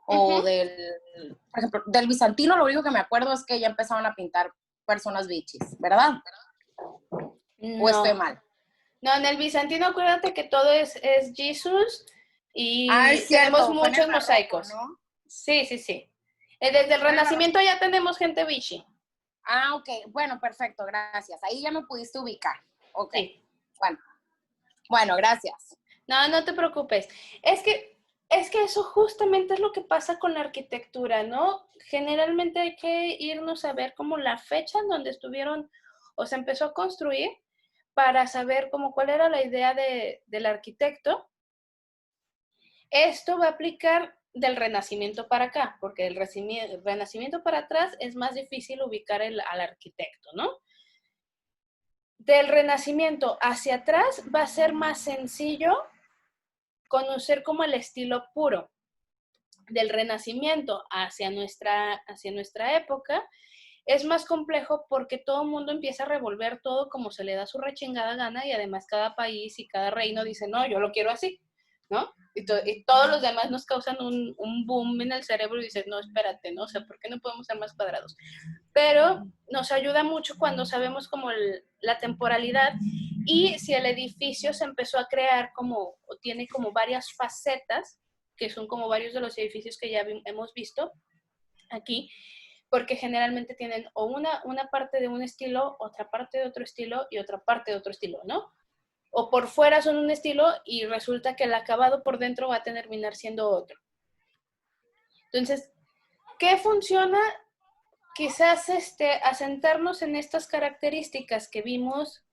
O por ejemplo, del bizantino lo único que me acuerdo es que ya empezaron a pintar personas bichis, ¿verdad? ¿O estoy mal? No, en el bizantino acuérdate que todo es Jesús y es tenemos cierto, muchos mosaicos. ¿no? Sí. Desde el Renacimiento ya tenemos gente bichi. Ok, bueno, perfecto, gracias. Ahí ya me pudiste ubicar. Ok, sí. Bueno, gracias. No te preocupes. Es que eso justamente es lo que pasa con la arquitectura, ¿no? Generalmente hay que irnos a ver como la fecha en donde estuvieron o se empezó a construir para saber como cuál era la idea del arquitecto. Esto va a aplicar del Renacimiento para acá, porque el Renacimiento para atrás es más difícil ubicar al arquitecto, ¿no? Del Renacimiento hacia atrás va a ser más sencillo conocer como el estilo puro. Del Renacimiento hacia nuestra época es más complejo porque todo el mundo empieza a revolver todo como se le da su rechingada gana y además cada país y cada reino dice, no, yo lo quiero así, ¿no? Y todos los demás nos causan un boom en el cerebro y dicen, no, espérate, ¿no? O sea, ¿por qué no podemos ser más cuadrados? Pero nos ayuda mucho cuando sabemos como la temporalidad y si el edificio se empezó a crear como, o tiene como varias facetas, que son como varios de los edificios que ya hemos visto aquí, porque generalmente tienen o una parte de un estilo, otra parte de otro estilo y otra parte de otro estilo, ¿no? O por fuera son un estilo y resulta que el acabado por dentro va a terminar siendo otro. Entonces, ¿qué funciona? Quizás asentarnos en estas características que vimos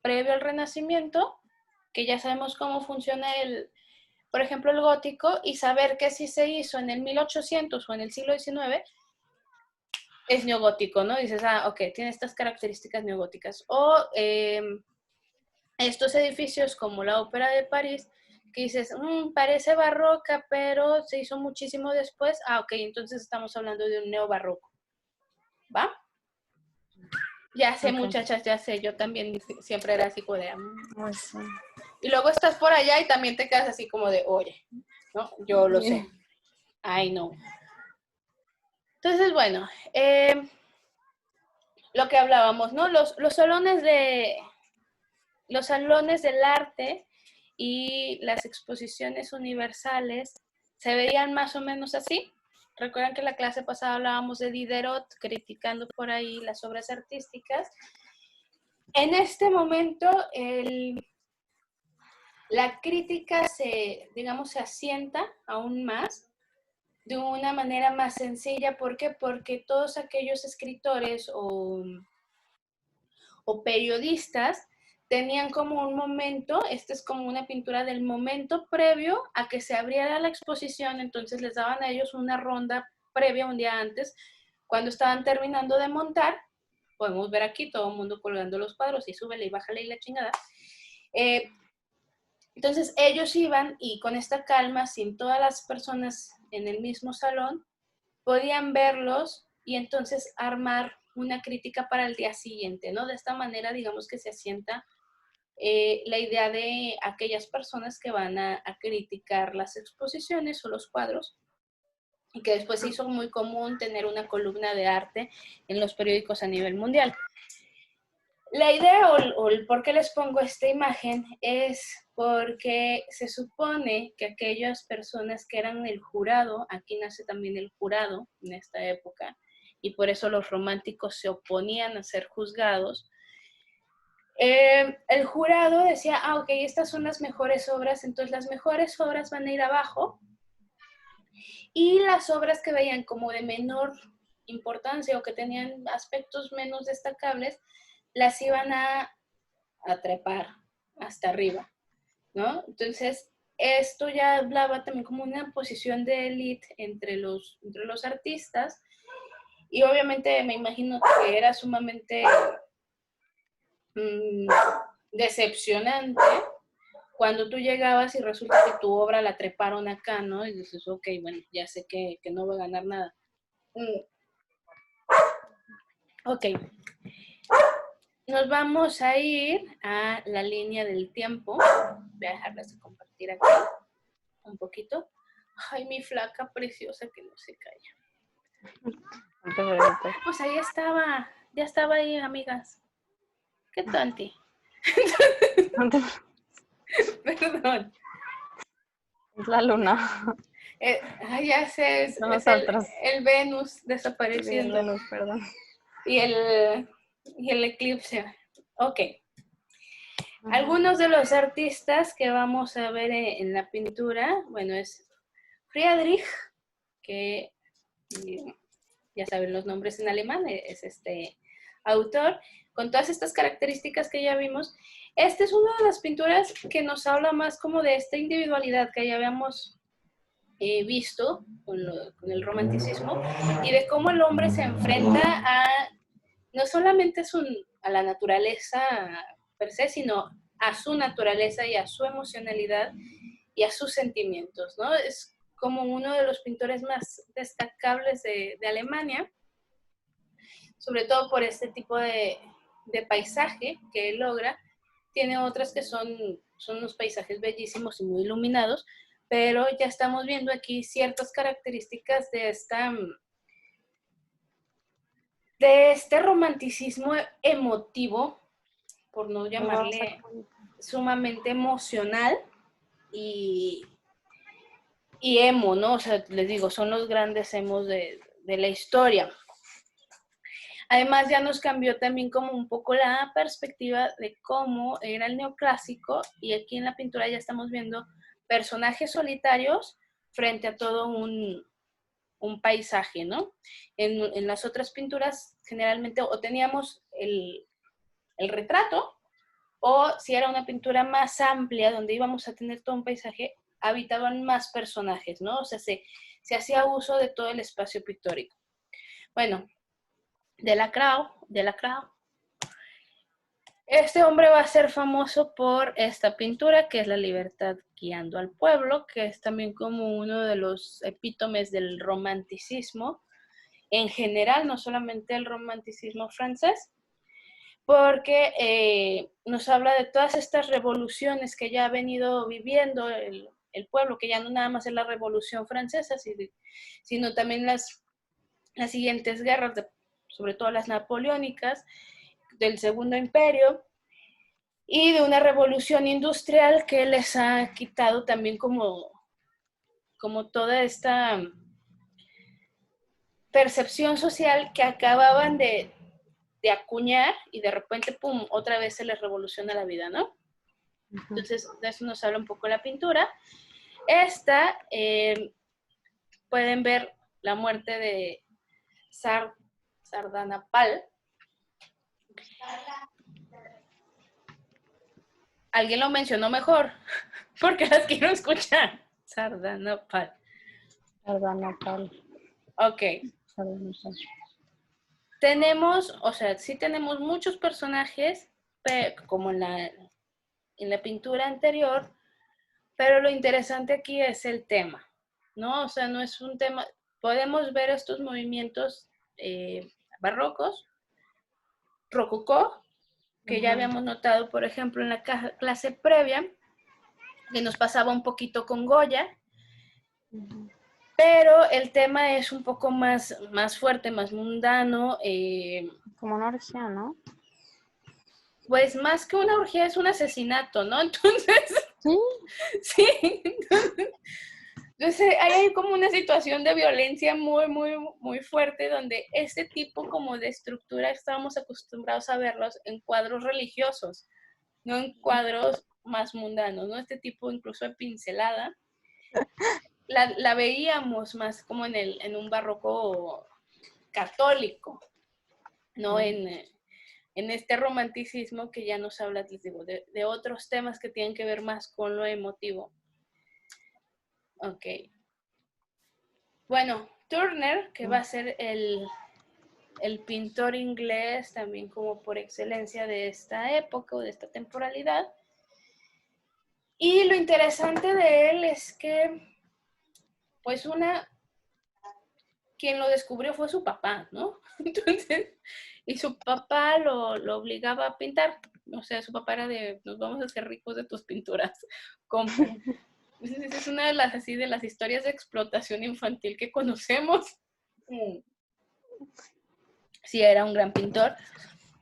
previo al Renacimiento, que ya sabemos cómo funciona por ejemplo, el gótico, y saber que si se hizo en el 1800 o en el siglo XIX, es neogótico, ¿no? Dices, ok, tiene estas características neogóticas. O estos edificios como la Ópera de París, que dices, parece barroca, pero se hizo muchísimo después. Ok, entonces estamos hablando de un neobarroco. ¿Va? Ya sé, muchachas, ya sé, yo también siempre era así como de... Y luego estás por allá y también te quedas así como de, oye, ¿no? Yo lo sé. I know. Entonces, bueno, lo que hablábamos, ¿no? Los salones del arte y las exposiciones universales se veían más o menos así. Recuerdan que la clase pasada hablábamos de Diderot, criticando por ahí las obras artísticas. En este momento, la crítica se asienta aún más de una manera más sencilla. ¿Por qué? Porque todos aquellos escritores o periodistas tenían como un momento, es como una pintura del momento previo a que se abriera la exposición, entonces les daban a ellos una ronda previa un día antes, cuando estaban terminando de montar, podemos ver aquí todo el mundo colgando los cuadros y súbele y bájale y la chingada. Entonces ellos iban y con esta calma, sin todas las personas en el mismo salón, podían verlos y entonces armar una crítica para el día siguiente, ¿no? De esta manera, digamos que se asienta la idea de aquellas personas que van a criticar las exposiciones o los cuadros, y que después se hizo muy común tener una columna de arte en los periódicos a nivel mundial. La idea o el por qué les pongo esta imagen es porque se supone que aquellas personas que eran el jurado, aquí nace también el jurado en esta época, y por eso los románticos se oponían a ser juzgados. El jurado decía, ok, estas son las mejores obras, entonces las mejores obras van a ir abajo, y las obras que veían como de menor importancia o que tenían aspectos menos destacables, las iban a trepar hasta arriba, ¿no? Entonces, esto ya hablaba también como una posición de élite entre los artistas, y obviamente me imagino que era sumamente decepcionante cuando tú llegabas y resulta que tu obra la treparon acá, ¿no? Y dices, ok, bueno, ya sé que no voy a ganar nada. Ok. Nos vamos a ir a la línea del tiempo. Voy a dejarles de compartir aquí un poquito. Ay, mi flaca preciosa que no se calla. No te preocupes. Pues ahí estaba, ya estaba ahí, amigas. ¿Qué tonti? No te- Perdón. Es la luna. Ya sé, es Nosotros. el Venus Sí, el desapareciendo Venus, perdón. y el eclipse. Ok. Algunos de los artistas que vamos a ver en la pintura, bueno, es Friedrich, que ya saben los nombres en alemán, es este autor, con todas estas características que ya vimos. Esta es una de las pinturas que nos habla más como de esta individualidad que ya habíamos visto con el romanticismo y de cómo el hombre se enfrenta a no solamente a la naturaleza per se, sino a su naturaleza y a su emocionalidad y a sus sentimientos, ¿no? Es como uno de los pintores más destacables de Alemania, sobre todo por este tipo de paisaje que él logra. Tiene otras que son unos paisajes bellísimos y muy iluminados, pero ya estamos viendo aquí ciertas características de este romanticismo emotivo, por no llamarle sumamente emocional y emo, ¿no? O sea, les digo, son los grandes emos de la historia. Además, ya nos cambió también como un poco la perspectiva de cómo era el neoclásico, y aquí en la pintura ya estamos viendo personajes solitarios frente a todo un paisaje, ¿no? En las otras pinturas generalmente o teníamos el retrato, o si era una pintura más amplia donde íbamos a tener todo un paisaje, habitaban más personajes, ¿no? O sea, se hacía uso de todo el espacio pictórico. Bueno, Delacroix. Este hombre va a ser famoso por esta pintura, que es La libertad guiando al pueblo, que es también como uno de los epítomes del romanticismo en general, no solamente el romanticismo francés, porque nos habla de todas estas revoluciones que ya ha venido viviendo el pueblo, que ya no nada más es la Revolución Francesa, sino también las siguientes guerras, sobre todo las napoleónicas, del Segundo Imperio, y de una revolución industrial que les ha quitado también como toda esta percepción social que acababan de acuñar, y de repente, pum, otra vez se les revoluciona la vida, ¿no? Entonces, de eso nos habla un poco la pintura. Esta, pueden ver la muerte de Sardanapal. Alguien lo mencionó mejor, porque las quiero escuchar. Sardanapal. Sardanapal. Ok. Tenemos, o sea, sí tenemos muchos personajes, como en la pintura anterior, pero lo interesante aquí es el tema, ¿no? O sea, no es un tema, podemos ver estos movimientos barrocos, rococó, que ya habíamos notado, por ejemplo, en la clase previa, que nos pasaba un poquito con Goya, pero el tema es un poco más fuerte, más mundano. Como una orgía, ¿no? Pues más que una orgía es un asesinato, ¿no? Entonces, sí. Entonces hay como una situación de violencia muy, muy, muy fuerte, donde este tipo como de estructura estábamos acostumbrados a verlos en cuadros religiosos, no en cuadros más mundanos, ¿no? Este tipo incluso de pincelada la veíamos más como en un barroco católico, ¿no? En este romanticismo que ya nos habla, les digo, de otros temas que tienen que ver más con lo emotivo. Ok. Bueno, Turner, que va a ser el pintor inglés también como por excelencia de esta época o de esta temporalidad. Y lo interesante de él es que, pues quien lo descubrió fue su papá, ¿no? Entonces, y su papá lo obligaba a pintar. O sea, su papá era de, nos vamos a hacer ricos de tus pinturas, compra. Es una de las, así, de las historias de explotación infantil que conocemos. Sí, era un gran pintor.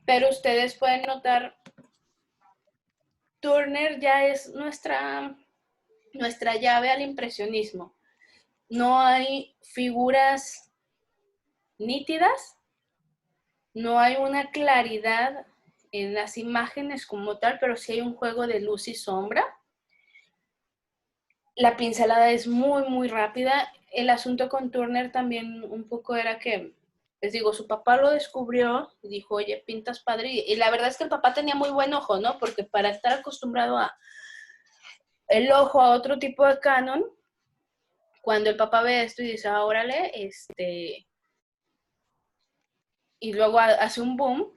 Pero ustedes pueden notar, Turner ya es nuestra llave al impresionismo. No hay figuras nítidas, no hay una claridad en las imágenes como tal, pero sí hay un juego de luz y sombra. La pincelada es muy, muy rápida. El asunto con Turner también un poco era que, les digo, su papá lo descubrió y dijo, oye, pintas padre. Y la verdad es que el papá tenía muy buen ojo, ¿no? Porque para estar acostumbrado a el ojo a otro tipo de canon, cuando el papá ve esto y dice, ah, órale, y luego hace un boom,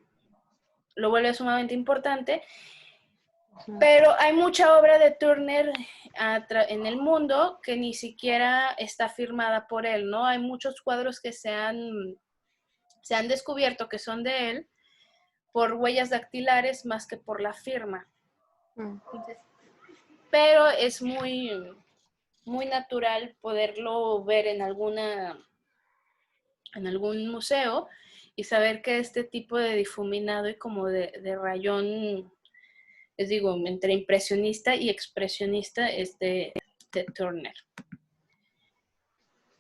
lo vuelve sumamente importante. Pero hay mucha obra de Turner en el mundo que ni siquiera está firmada por él, ¿no? Hay muchos cuadros que se han descubierto que son de él por huellas dactilares más que por la firma. Entonces, pero es muy, muy natural poderlo ver en algún museo y saber que este tipo de difuminado y como de rayón, les digo, entre impresionista y expresionista es de Turner.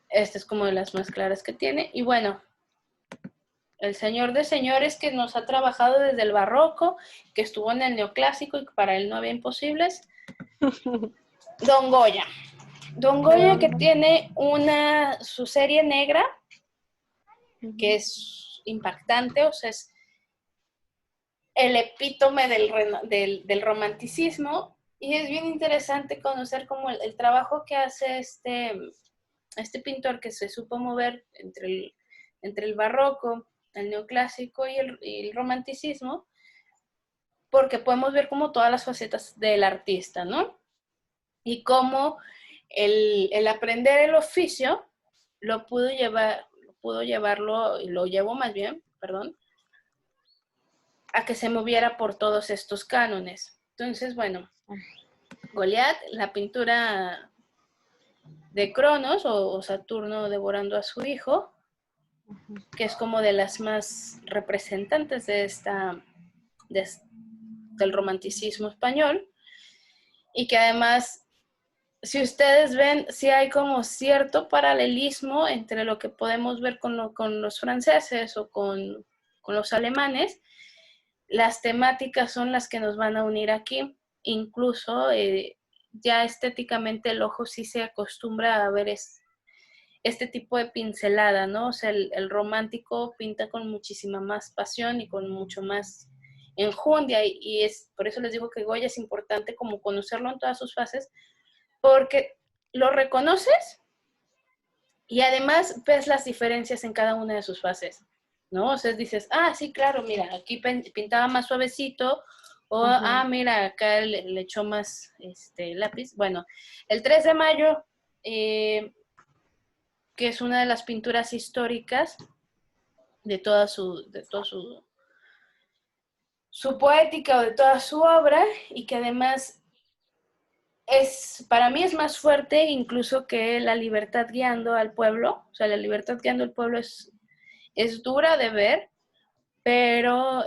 Esta es como de las más claras que tiene. Y bueno, el señor de señores que nos ha trabajado desde el barroco, que estuvo en el neoclásico y que para él no había imposibles, Don Goya. Don Goya que tiene su serie negra, que es impactante, o sea, es el epítome del romanticismo, y es bien interesante conocer como el trabajo que hace este pintor que se supo mover entre el barroco, el neoclásico y el romanticismo, porque podemos ver como todas las facetas del artista, ¿no? Y cómo el aprender el oficio lo llevó más bien, perdón, a que se moviera por todos estos cánones. Entonces, bueno, Goliat, la pintura de Cronos o Saturno devorando a su hijo, que es como de las más representantes del romanticismo español, y que además, si ustedes ven, sí hay como cierto paralelismo entre lo que podemos ver con los franceses o con los alemanes. Las temáticas son las que nos van a unir aquí. Incluso ya estéticamente el ojo sí se acostumbra a ver este tipo de pincelada, ¿no? O sea, el romántico pinta con muchísima más pasión y con mucho más enjundia, y es por eso les digo que Goya es importante como conocerlo en todas sus fases, porque lo reconoces y además ves las diferencias en cada una de sus fases, ¿no? O sea, dices, ah, sí, claro, mira, aquí pintaba más suavecito, o, mira, acá le echó más lápiz. Bueno, el 3 de mayo, que es una de las pinturas históricas de toda su poética o de toda su obra, y que además para mí es más fuerte incluso que La libertad guiando al pueblo. O sea, La libertad guiando al pueblo es dura de ver, pero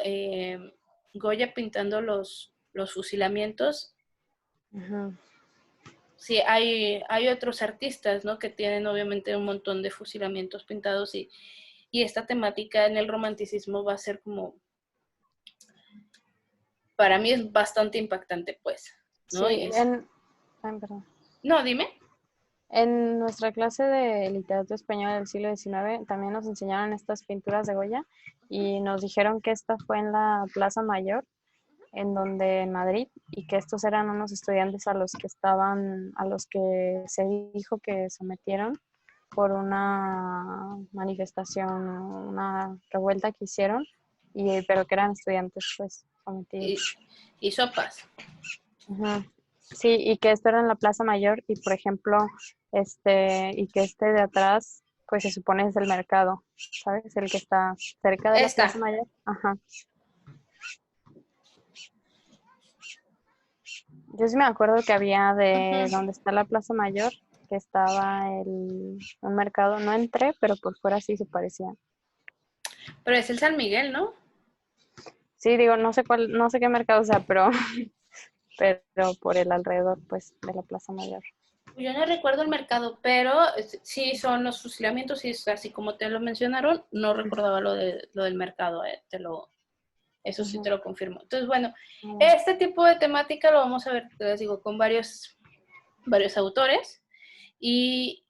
Goya pintando los fusilamientos, sí, hay otros artistas, ¿no? Que tienen obviamente un montón de fusilamientos pintados, y esta temática en el romanticismo va a ser como, para mí es bastante impactante, pues, ¿no? Sí, ay, perdón. No, dime. En nuestra clase de literatura española del siglo XIX también nos enseñaron estas pinturas de Goya y nos dijeron que esta fue en la Plaza Mayor, en Madrid, y que estos eran unos estudiantes a los que se dijo que sometieron por una manifestación, una revuelta que hicieron, pero que eran estudiantes pues sometidos. Y sopas. Ajá. Sí, y que esto era en la Plaza Mayor, y por ejemplo, y que de atrás, pues se supone es el mercado, ¿sabes? El que está cerca de la Plaza Mayor. Ajá. Yo sí me acuerdo que había de Ujú. donde está la Plaza Mayor, que estaba un mercado, no entré, pero por fuera sí se parecía. Pero es el San Miguel, ¿no? Sí, digo, no sé cuál, no sé qué mercado sea, pero, pero por el alrededor, pues, de la Plaza Mayor. Yo no recuerdo el mercado, pero sí son los fusilamientos y es así como te lo mencionaron, no recordaba lo del mercado, eso sí te Ujú. lo confirmo. Entonces, bueno, Ah, este tipo de temática lo vamos a ver, les digo, con varios autores y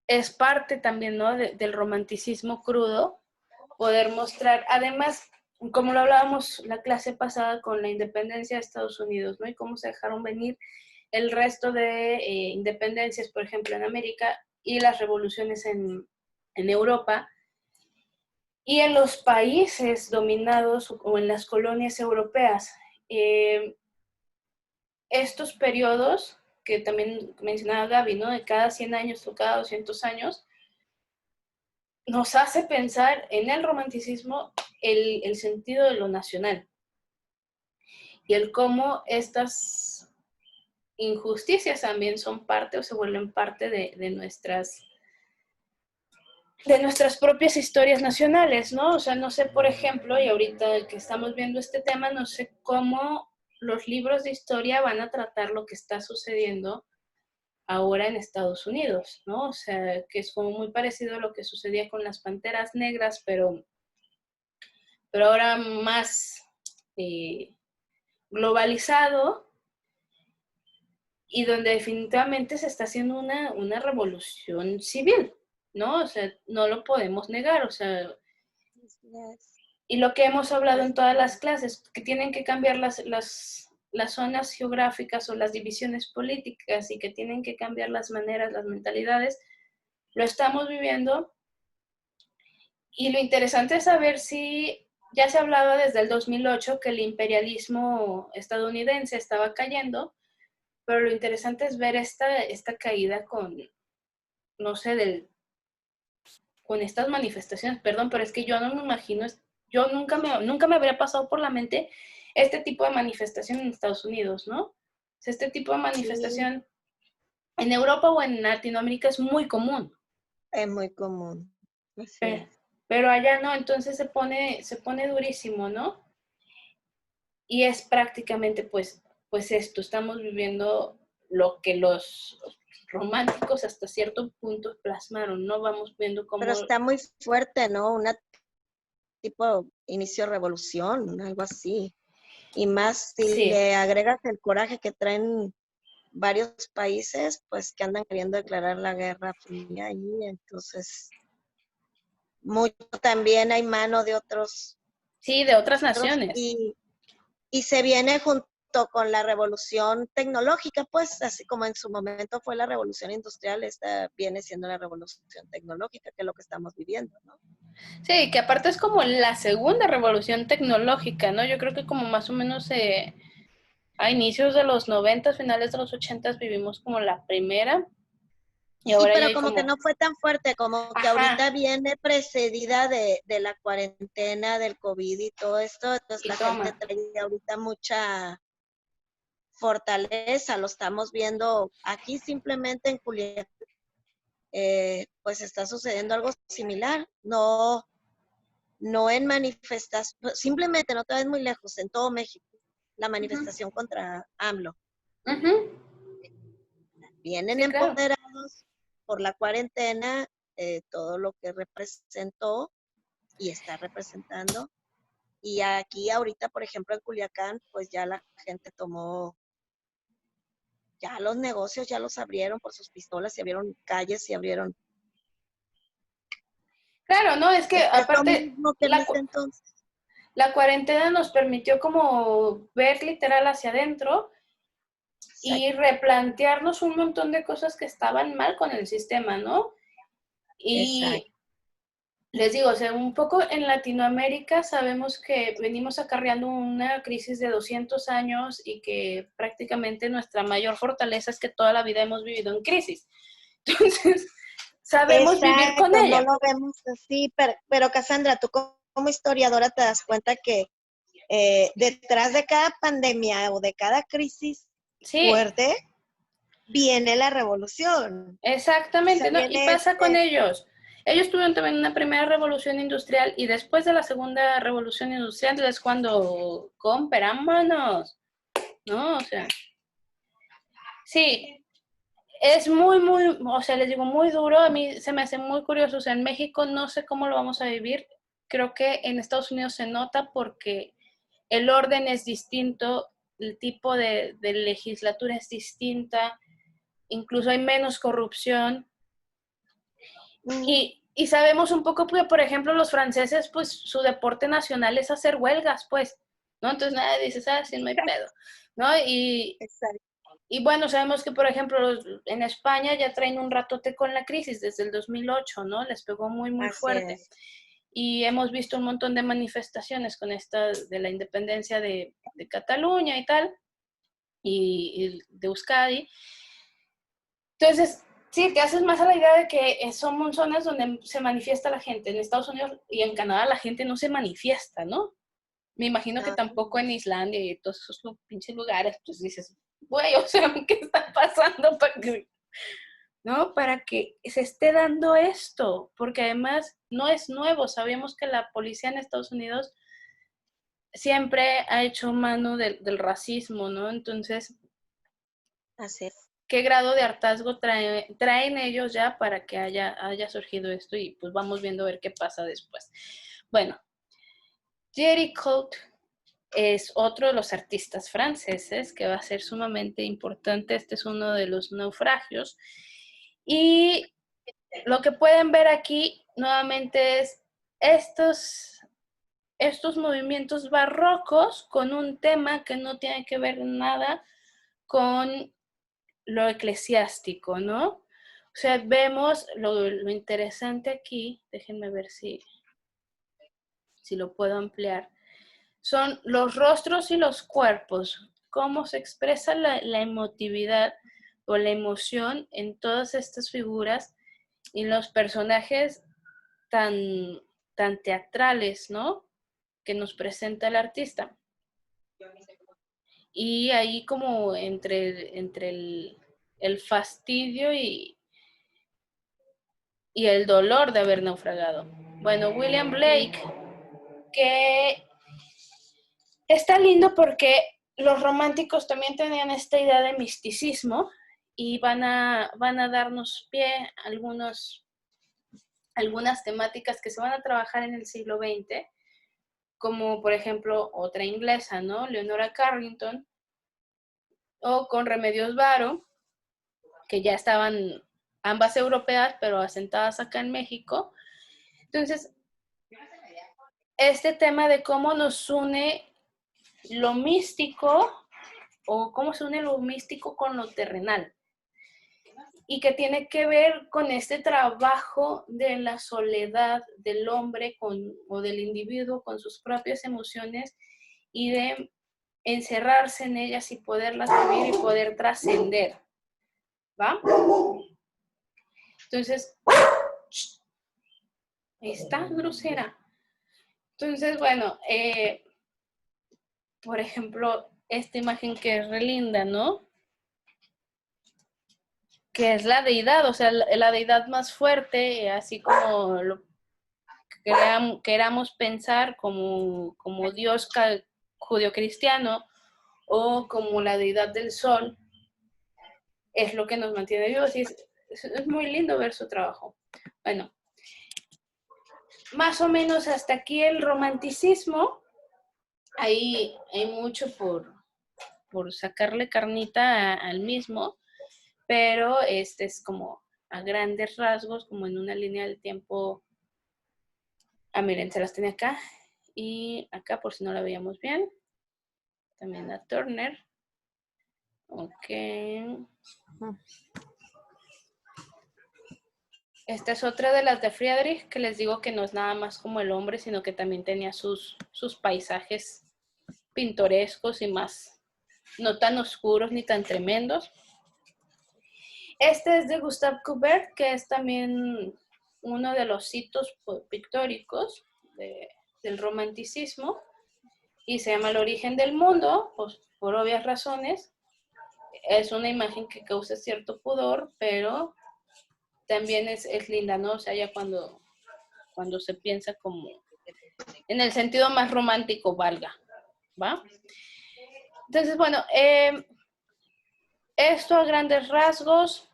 es parte también, ¿no? Del romanticismo crudo, poder mostrar, además, como lo hablábamos la clase pasada con la independencia de Estados Unidos, ¿no? Y cómo se dejaron venir el resto de independencias, por ejemplo, en América y las revoluciones en Europa y en los países dominados o en las colonias europeas. Eh, Estos periodos que también mencionaba Gaby, ¿no? De cada 100 años o cada 200 años, nos hace pensar en el romanticismo el sentido de lo nacional y el cómo estas injusticias también son parte o se vuelven parte de nuestras propias historias nacionales, ¿no? O sea, no sé, por ejemplo, y ahorita que estamos viendo este tema, no sé cómo los libros de historia van a tratar lo que está sucediendo ahora en Estados Unidos, ¿no? O sea, que es como muy parecido a lo que sucedía con las Panteras Negras, pero ahora más eh, globalizado y donde definitivamente se está haciendo una revolución civil, ¿no? O sea, no lo podemos negar, o sea, Yes. y lo que hemos hablado en todas las Este, clases, que tienen que cambiar las zonas geográficas o las divisiones políticas y que tienen que cambiar las maneras, las mentalidades, lo estamos viviendo. Y lo interesante es saber si ya se hablaba desde el 2008 que el imperialismo estadounidense estaba cayendo, pero lo interesante es ver esta caída con, no sé, con estas manifestaciones. Perdón, pero es que yo no me imagino, yo nunca me habría pasado por la mente este tipo de manifestación en Estados Unidos, ¿no? O sea, este tipo de sí, manifestación en Europa o en Latinoamérica es muy común, es muy común. Así pero, es. pero allá no, entonces se pone durísimo, ¿no? Y es prácticamente pues esto, estamos viviendo lo que los románticos hasta cierto punto plasmaron, ¿no? Vamos viendo Pero cómo, está muy fuerte, ¿no? Una tipo inicio de revolución, algo así. Y más si sí, le agregas el coraje que traen varios países, pues que andan queriendo declarar la guerra fría ahí. Entonces, mucho también hay mano de otros, sí, de otras naciones. y se viene junto con la revolución tecnológica, pues así como en su momento fue la revolución industrial, esta viene siendo la revolución tecnológica, que es lo que estamos viviendo, ¿no? Sí, que aparte es como la segunda revolución tecnológica, ¿no? Yo creo que como más o menos a inicios de los 90, finales de los 80 vivimos como la primera y Sí, ahora ya pero hay como que como, no fue tan fuerte, como que ajá, ahorita viene precedida de la cuarentena, del COVID y todo esto, entonces y la gente toma. trae ahorita mucha fortaleza, lo estamos viendo aquí simplemente en Culiacán, pues está sucediendo algo similar, no, no en manifestación, simplemente no te ves muy lejos, en todo México, la Uh-huh, manifestación contra AMLO. uh-huh, Vienen sí, claro. empoderados por la cuarentena, todo lo que representó y está representando. Y aquí ahorita, por ejemplo, en Culiacán, pues ya la gente tomó, ya los negocios ya los abrieron por sus pistolas, se abrieron calles, se abrieron. Claro, no, es que Es lo aparte mismo que en ese entonces. la cuarentena nos permitió como ver literal hacia adentro y Exacto. replantearnos un montón de cosas que estaban mal con el sistema, ¿no? Exacto. Y les digo, o sea, un poco en Latinoamérica sabemos que venimos acarreando una crisis de 200 años y que prácticamente nuestra mayor fortaleza es que toda la vida hemos vivido en crisis. Entonces, sabemos vivir con Exacto, no ella. lo vemos así, pero Cassandra, tú como historiadora te das cuenta que detrás de cada pandemia o de cada crisis Sí, fuerte, viene la revolución. O exactamente, sea, ¿no? Y viene pasa con ellos. Ellos tuvieron también una primera revolución industrial y después de la segunda revolución industrial es cuando compramos, ¿no? O sea, sí, es o sea, les digo, muy duro. A mí se me hace muy curioso. O sea, en México no sé cómo lo vamos a vivir. Creo que en Estados Unidos se nota porque el orden es distinto, el tipo de legislatura es distinta, incluso hay menos corrupción. Y sabemos un poco que, por ejemplo, los franceses, pues su deporte nacional es hacer huelgas, pues, ¿no? Entonces nadie dice, sí, no hay pedo, ¿no? Exacto. Y bueno, sabemos que, por ejemplo, en España ya traen un ratote con la crisis desde el 2008, ¿no? Les pegó muy, muy Así fuerte. es. Y hemos visto un montón de manifestaciones con esta de la independencia de Cataluña y tal, y de Euskadi. Entonces, sí, te haces más a la idea de que son zonas donde se manifiesta la gente. En Estados Unidos y en Canadá la gente no se manifiesta, ¿no? Me imagino que No. tampoco en Islandia y todos esos pinches lugares, pues dices, güey, o sea, ¿qué está pasando para que se esté dando esto? Porque además no es nuevo. Sabemos que la policía en Estados Unidos siempre ha hecho mano del racismo, ¿no? Entonces, Así es. ¿qué grado de hartazgo traen ellos ya para que haya surgido esto? Y pues vamos viendo a ver qué pasa después. Bueno, Thierry Colt es otro de los artistas franceses que va a ser sumamente importante. Este es uno de los naufragios. Y lo que pueden ver aquí nuevamente es estos movimientos barrocos con un tema que no tiene que ver nada con lo eclesiástico, ¿no? O sea, vemos lo interesante aquí, déjenme ver si lo puedo ampliar, son los rostros y los cuerpos, cómo se expresa la emotividad o la emoción en todas estas figuras y los personajes tan, tan teatrales, ¿no? Que nos presenta el artista. Y ahí como entre el fastidio y el dolor de haber naufragado. Bueno, William Blake, que está lindo porque los románticos también tenían esta idea de misticismo y van a darnos pie a algunas temáticas que se van a trabajar en el siglo XX, como por ejemplo otra inglesa, ¿no? Leonora Carrington, o con Remedios Varo, que ya estaban ambas europeas, pero asentadas acá en México. Entonces, este tema de cómo nos une lo místico o cómo se une lo místico con lo terrenal y que tiene que ver con este trabajo de la soledad del hombre o del individuo con sus propias emociones y de encerrarse en ellas y poderlas vivir y poder trascender, ¿va? Entonces, ahí está, grosera. Entonces, bueno, por ejemplo, esta imagen que es re linda, ¿no? Que es la deidad, o sea, la deidad más fuerte, así como lo queramos pensar como Dios judio-cristiano o como la deidad del sol, es lo que nos mantiene vivos y es muy lindo ver su trabajo. Bueno, más o menos hasta aquí el romanticismo. Hay mucho por sacarle carnita al mismo, pero este es como a grandes rasgos, como en una línea del tiempo. Miren, se las tenía acá y acá por si no la veíamos bien. También a Turner. Ok. Esta es otra de las de Friedrich, que les digo que no es nada más como el hombre, sino que también tenía sus paisajes pintorescos y más, no tan oscuros ni tan tremendos. Este es de Gustave Courbet, que es también uno de los hitos pictóricos del romanticismo. y se llama El origen del mundo, pues por obvias razones. Es una imagen que causa cierto pudor, pero también es linda, ¿no? O sea, ya cuando se piensa como en el sentido más romántico, valga, ¿va? Entonces, bueno, esto a grandes rasgos.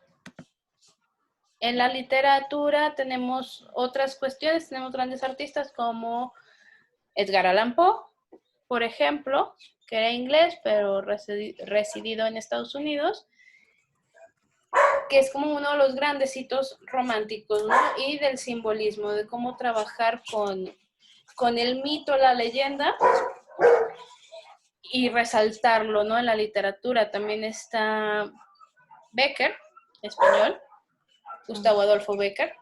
En la literatura tenemos otras cuestiones, tenemos grandes artistas como Edgar Allan Poe, por ejemplo, que era inglés, pero residido en Estados Unidos, que es como uno de los grandes hitos románticos, ¿no? Y del simbolismo, de cómo trabajar con el mito, la leyenda, y resaltarlo, ¿no? En la literatura también está Becker, español, Gustavo Adolfo Becker,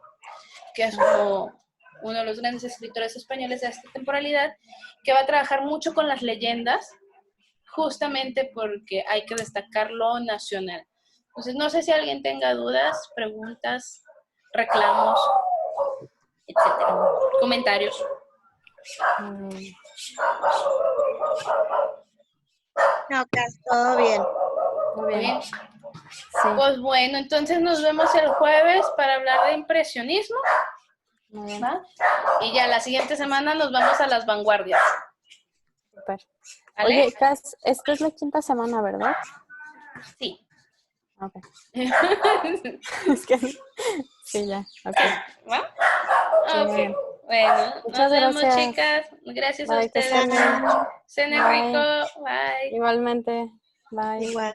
que es como uno de los grandes escritores españoles de esta temporalidad, que va a trabajar mucho con las leyendas, justamente porque hay que destacar lo nacional. Entonces, no sé si alguien tenga dudas, preguntas, reclamos, etcétera. Comentarios. No, Cas, todo bien. Muy bien. Sí. Pues bueno, entonces nos vemos el jueves para hablar de impresionismo. Muy bien. ¿Va? Y ya la siguiente semana nos vamos a las vanguardias. Super. ¿Vale? Oye, Cas, esta es la 5ª semana, ¿verdad? Sí. Ok. Es que sí, ya. Ok. ¿Va? Sí, muy Ok. bien. Bueno, Muchas nos vemos, gracias. chicas. Gracias a Bye, que ustedes. estén bien. Cenen Bye. rico. Bye. Igualmente. Bye. Igual.